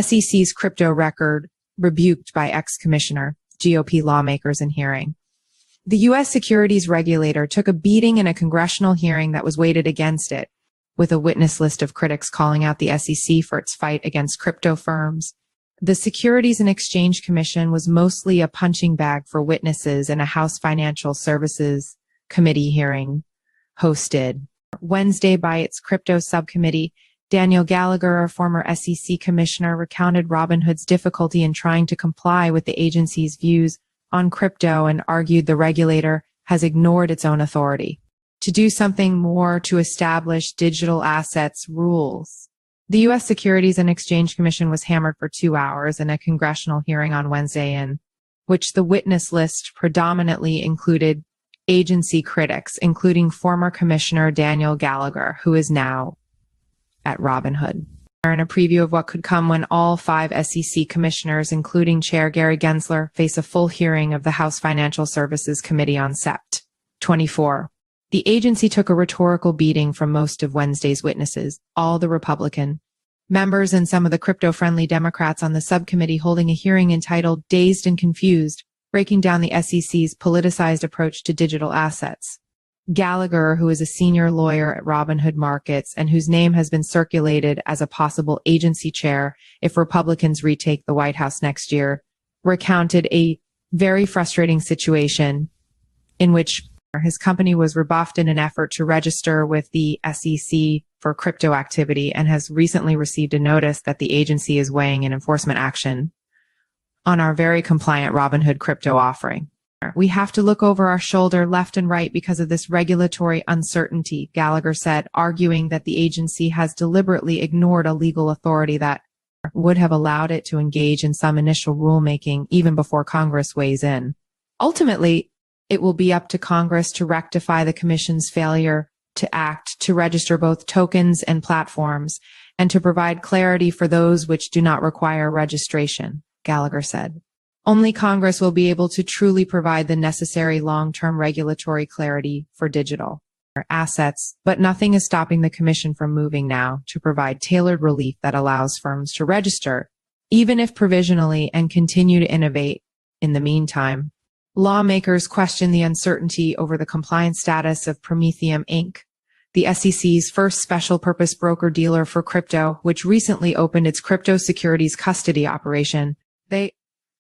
SEC's crypto record rebuked by ex-commissioner, GOP lawmakers in hearing. The U.S. securities regulator took a beating in a congressional hearing that was weighted against it, with a witness list of critics calling out the SEC for its fight against crypto firms. The Securities and Exchange Commission was mostly a punching bag for witnesses in a House Financial Services Committee hearing hosted Wednesday by its crypto subcommittee. Daniel Gallagher, a former SEC commissioner, recounted Robinhood's difficulty in trying to comply with the agency's views on crypto and argued the regulator has ignored its own authority to do something more to establish digital assets rules. The U.S. Securities and Exchange Commission was hammered for 2 hours in a congressional hearing on Wednesday, in which the witness list predominantly included agency critics, including former Commissioner Daniel Gallagher, who is now at Robinhood. In a preview of what could come when all 5 SEC commissioners, including Chair Gary Gensler, face a full hearing of the House Financial Services Committee on Sept. 24. The agency took a rhetorical beating from most of Wednesday's witnesses, all the Republican members and some of the crypto-friendly Democrats on the subcommittee holding a hearing entitled Dazed and Confused, breaking down the SEC's politicized approach to digital assets. Gallagher, who is a senior lawyer at Robinhood Markets and whose name has been circulated as a possible agency chair if Republicans retake the White House next year, recounted a very frustrating situation in which his company was rebuffed in an effort to register with the SEC for crypto activity and has recently received a notice that the agency is weighing an enforcement action on our very compliant Robinhood crypto offering. We have to look over our shoulder left and right because of this regulatory uncertainty, Gallagher said, arguing that the agency has deliberately ignored a legal authority that would have allowed it to engage in some initial rulemaking even before Congress weighs in. Ultimately, it will be up to Congress to rectify the Commission's failure to act to register both tokens and platforms and to provide clarity for those which do not require registration, Gallagher said. Only Congress will be able to truly provide the necessary long-term regulatory clarity for digital assets, but nothing is stopping the Commission from moving now to provide tailored relief that allows firms to register, even if provisionally, and continue to innovate in the meantime. Lawmakers question the uncertainty over the compliance status of Prometheum Inc., the SEC's first special-purpose broker-dealer for crypto, which recently opened its crypto securities custody operation.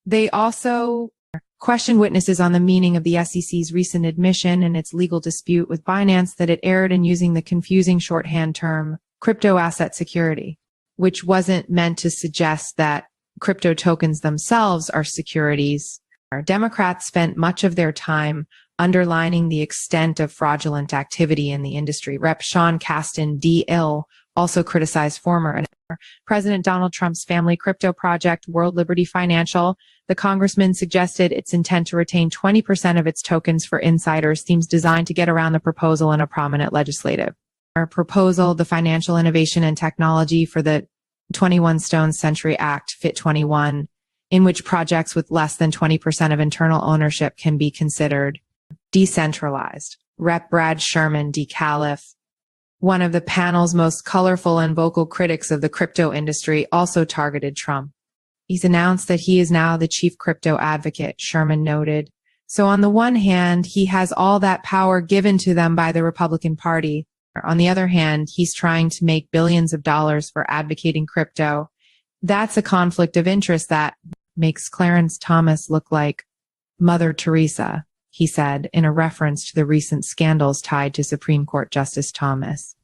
They also question witnesses on the meaning of the SEC's recent admission in its legal dispute with Binance that it erred in using the confusing shorthand term crypto asset security, which wasn't meant to suggest that crypto tokens themselves are securities. Democrats spent much of their time underlining the extent of fraudulent activity in the industry. Rep. Sean Casten D. Ill also criticized former President Donald Trump's family crypto project, World Liberty Financial. The congressman suggested its intent to retain 20% of its tokens for insiders seems designed to get around the proposal in a prominent legislative proposal, the Financial Innovation and Technology for the 21 Stones Century Act, FIT 21, in which projects with less than 20% of internal ownership can be considered decentralized. Rep. Brad Sherman, DeCalif, one of the panel's most colorful and vocal critics of the crypto industry, also targeted Trump. He's announced that he is now the chief crypto advocate, Sherman noted. So on the one hand, he has all that power given to them by the Republican Party. On the other hand, he's trying to make billions of dollars for advocating crypto. That's a conflict of interest that makes Clarence Thomas look like Mother Teresa, he said, in a reference to the recent scandals tied to Supreme Court Justice Thomas.